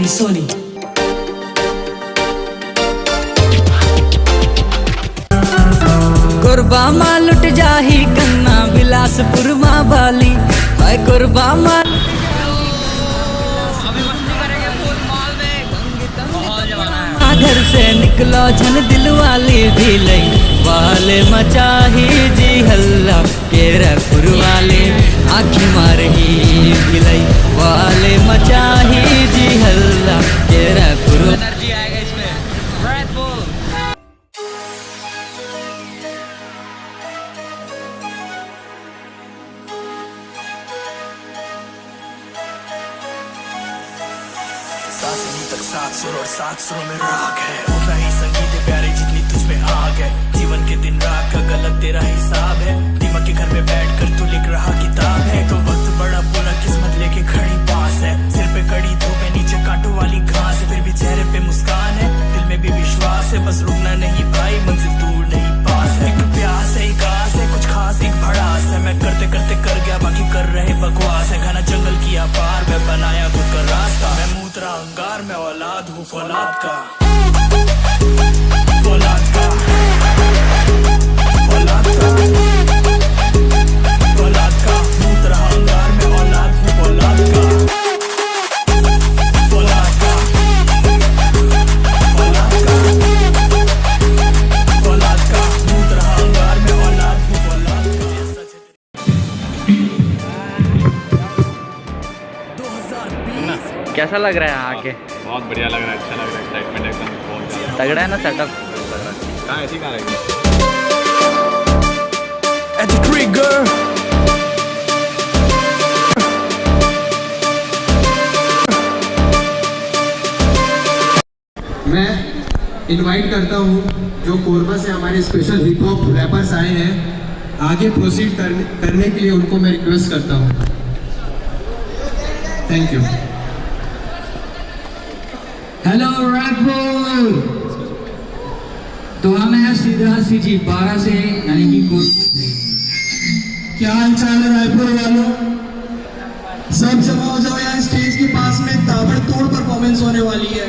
तेरी सोनी। कुर्बा मां लुट जाही कन्ना बिलासपुर मां बाली, हाय कुर्बा मां घर से निकलो झन दिल वाली भी लई वाले मचाही जी हल्ला केरपुर वाले आखी मारही भी लई वाले मचाही जी हल्ला केरपुर। एनर्जी आएगा इसमें, रेड बुल। तक सात सुर और सात सुरों में राग है, उतना ही संगीत है प्यारे जितनी तुझ में आग है। जीवन के दिन रात का गलत तेरा हिसाब है, दीमक के घर में बैठकर तू लिख रहा किताब है। तो वक्त बड़ा बुरा किस्मत लेके खड़ी पास है, सिर पे कड़ी धूप है नीचे कांटों वाली घास है, फिर भी चेहरे पे मुस्कान है, दिल में भी विश्वास है। बस रुकना नहीं भाई, मंजिल दूर नहीं पास है। एक प्यास है, एक आस है, कुछ खास एक भड़ास है। मैं करते करते कर गया, बाकी कर रहे बकवास है। घना जंगल किया पार, मैं बनाया खुद का रास्ता। मैं मूतरा अंगार, मैं औलाद हूँ फौलाद का, फौलाद का, फौलाद का, फौलाद का। मूतरा अंगार, मैं औलाद हूँ फौलाद का, फौलाद का, फौलाद का, फौलाद का। मूतरा अंगार, मैं औलाद हूँ फौलाद का। 2020 कैसा लग रहा है आके? बहुत बढ़िया लग रहा है, अच्छा लग रहा है, एक्साइटमेंट एकदम बहुत ज़्यादा तगड़ा है ना सेटअप? कहाँ ऐसी कहाँ रहेगी at the trigger। मैं इनवाइट करता हूँ जो कोरबा से हमारे स्पेशल हिप हॉप रैपर्स आए हैं, आगे प्रोसीड करने के लिए उनको मैं रिक्वेस्ट करता हूँ। Thank you. हेलो रैपर, तो हमें है सीधा सीजी 12 से यानी कि कोरबा से। क्या हाल चाल है रायपुर वालों? सब जमा हो जाओ यहाँ स्टेज के पास में, ताबड़तोड़ परफॉर्मेंस होने वाली है।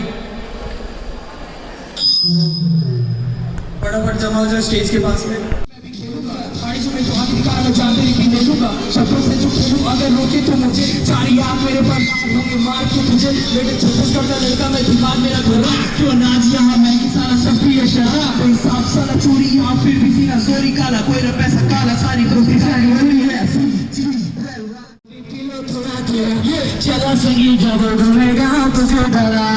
फटाफट जमा हो जाओ स्टेज के पास में। जानते नहीं देखूंगा शब्दों से जो खेलूं, अगर रोके तो मुझे चार याद मेरे पर होंगे मार के तुझे। बेटे छोटे करता लड़का मैं, दिमाग मेरा घोड़ा क्यों नाच यहाँ मैं ही सारा सब प्रिय शहरा। कोई सांप साला चोरी यहाँ फिर भी सीना सोरी काला, कोई न पैसा काला सारी दोस्ती सारी होनी है। चला संगीत जब घूमेगा तुझे डरा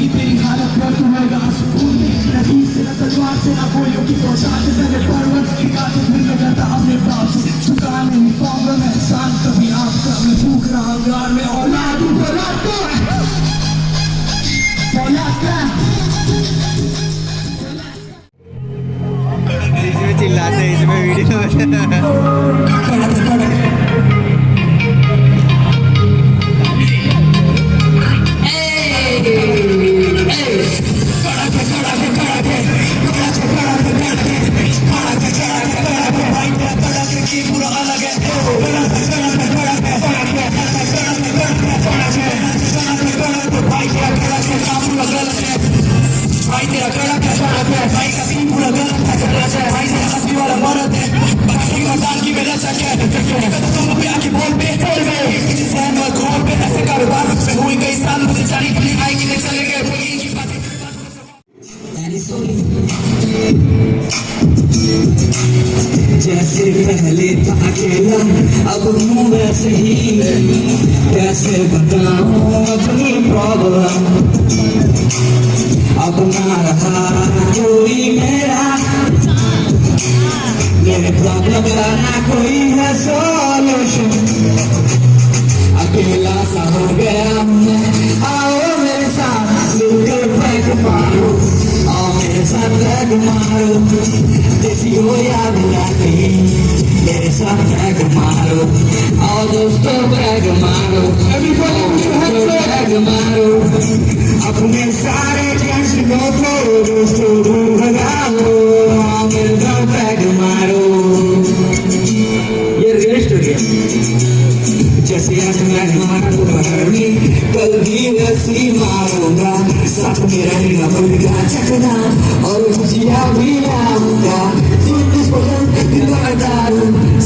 तेरी हालत पर तुम्हें सुकून नहीं से न तलवार से न गोलियों की पहुंचान से पहले पर्वत की काटे फिर मैं करता अपने पाप से चुका नहीं पाऊंगा मैं एहसान कभी आपका। मैं भूख रहा अंगार में औलाद हूँ फौलाद का, फौलाद का। इसमें चिल्लाते हैं, इसमें वीडियो भाई तेरा कड़ा कैसा है, भाई का सीन पूरा गलत है, भाई तेरा हंसने वाला मर्द है, बाकी मकान की मेरा चक है। तुम पे आके बोल पे सहन और खोल पे ऐसे कारोबार पे हुई कई साल मुझे जारी अपनी आएगी नहीं चले गए। जैसे पहले था अकेला अब हूँ वैसे ही, कैसे बताऊँ अपनी प्रॉब्लम। अब ना रहा कोई मेरे प्रॉब्लम का ना कोई है सॉल्यूशन। अकेला सा हो गया मैं, आओ मेरे साथ मिलकर बैठ मारो, आओ मेरे साथ बैठ मारो। देसी हो या बुलाती मेरे साथ बैठ मारो, आओ दोस्तों बैठ मारो, बैठ मारो। अपने सारे टेंशनों को दोस्तों दूर भगाओ मिलकर पैग मारो ये रियल स्टोरी है जैसे आज मैं मारा दोपहर में कल भी वैसी मारूंगा साथ में रहेगा मुर्गा चकना और भुजिया भी लाऊंगा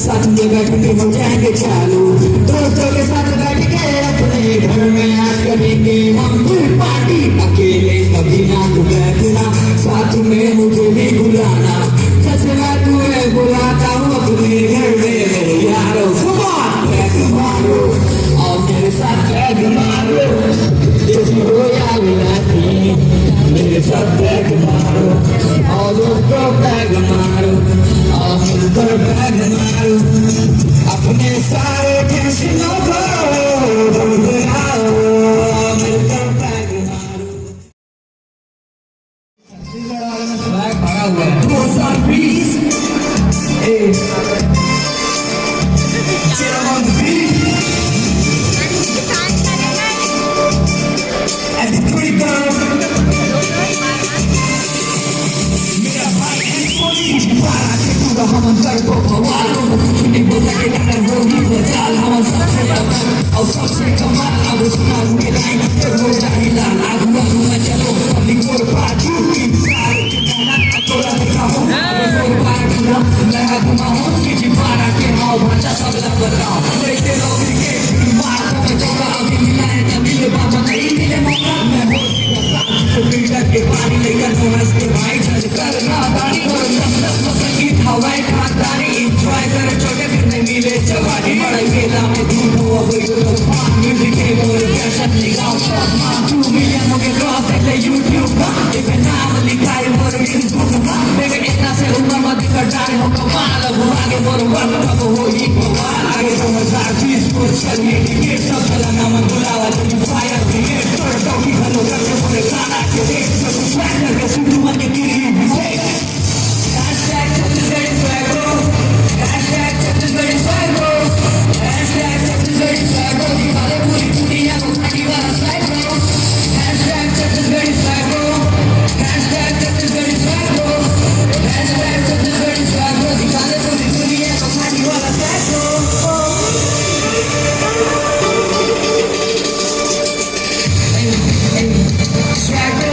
साथ में बैठेंगे हो जाएंगे चालू दोस्तों के साथ बैठ के अपने घर में आज करेंगे हम फिर पार्टी अकेले कभी ना तू बैठना साथ में मुझे भी बुलाना जैसे मैं तुम्हें बुलाता हूँ अपने घर में मेरे यारों पैग मारो और मेरे साथ पैग मारो जैसी हो या विलासी मेरे साथ पैग मारो और दोस्तों पैग मारो और मिलकर पैग मारो अपने सारे टेंशनों को दूर भगाओ मिलकर पैग मारो फ्लैग भरा हुआ है 2020 Jam on the beat and the pretty girl मेरा भाई एंथोनी बारा के पूरा हम अंतर को भवाल को नहीं बोल सके डर वो ही बचाल हम सबसे और सबसे कमाल अब सुनाऊंगे लाइन तो हो जाएगा आगू आगू में चलो अपनी कोर पाछू सारे गाना तोरा देखा हो कोर पाछू लगा घुमाओ किसी बारा के हाव भाषा सब लग बताओ लेके लोग के मार को चौका अभी मिला है तभी ले बाबा नहीं मिले मौका मैं हो तो फिल्टर के पानी लेकर तो हंसते भाई जज कर ना दानी और दस संगीत हवाएं खानदानी एंजॉय करे छोटे फिर नहीं मिले जवानी बड़े मेला में धूप हो अब तो म्यूजिक के बोल फैशन लगाओ 2 मिलियन हो गए क्रॉस देखले यूट्यूब का एक नाम लिखा है मोर फेसबुक का मेरे इतना से उम्र मत कर जाने हो कमाल अब आगे मोर वक्त अब हो ही कमाल आगे 2020 को चलिए टिकट सब चला नाम बुलावा तो फायर ब्रिगेड तोड़ दो की घरों घर से पूरे खाना के देख सब स्वैगर के सुधु मन के गिरी विवेक hashtag छत्तीसगढ़ी स्वैगो hashtag छत्तीसगढ़ी स्वैगो hashtag छत्तीसगढ़ी स्वैगो दिखाले पूरी दुनिया को खाटी वाला स्वैगो hashtag छत्तीसगढ़ी स्वैगो hashtag छत्तीसगढ़ी स्वैगो hashtag छत्तीसगढ़ी स्वैगो दिखाले पूरी दुनिया को खाटी वाला स्वैगो Swaggo,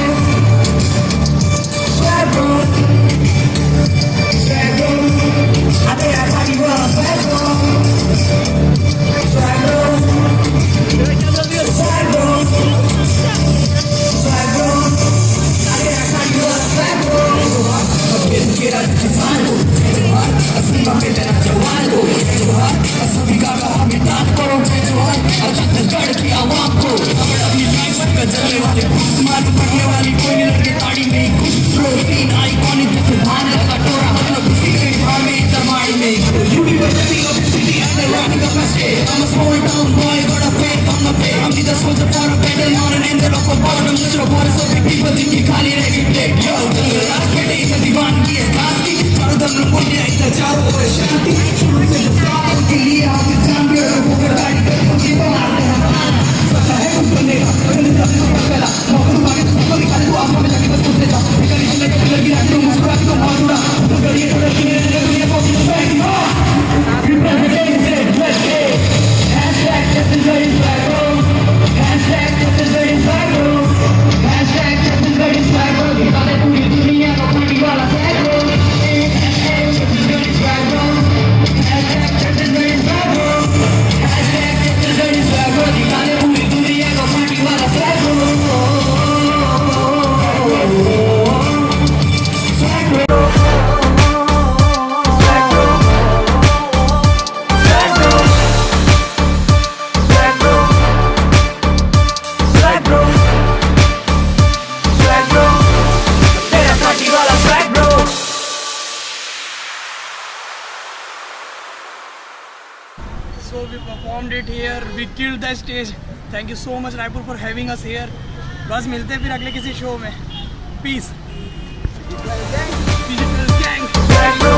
swaggo, swaggo. I think I got you well, swaggo, swaggo, swaggo, swaggo. I think I got you well, swaggo. Get out of the fire, I see my bed and I just want to go. I see we got a hobby, not for a bit, I just started to be a wampo. चलने वाले मार पड़ने वाली कोई नहीं लड़के ताड़ी में कुछ प्रोटीन आइकॉनिक जैसे धान का कटोरा मतलब किसी के भार में दरबार में university of city and running up state I'm a small town boy got a faith on my faith I'm the soldier for a battle on an end of a bottom just a water so big people think you खाली रहेगी plate yo रात के day से दीवान की है कास्ती चारों दम लोग बोलते हैं इतना चारों ओर शांति शुरू से जो साथ के लिए हम चैंपियन को कर गाड़ी कर खुशी बनाते हैं पता है कुछ बनेगा पहला मौका मांगे तो सबको निकाले तो आसमान में जाके बस पूछ लेता निकाली से लेकर लगी रात को मुस्कुरा के तो मार दूंगा तो करिए थोड़ा किने ने दुनिया को किस पे की रिप्रेजेंटिंग से लेट्स गो hashtag छत्तीसगढ़ी स्वैगो hashtag छत्तीसगढ़ी स्वैगो hashtag छत्तीसगढ़ी स्वैगो दिखाले पूरी दुनिया को खाटी वाला स्वैगो hashtag छत्तीसगढ़ी स्वैगो hashtag छत्तीसगढ़ी स्वैगो hashtag छत्तीसगढ़ी स्वैगो दिखाले पूरी दुनिया को खाटी वाला स्वैगो So we performed it here. We killed the stage. Thank you so much Raipur for having us here. बस मिलते हैं फिर अगले किसी शो में. Peace. Digital gang.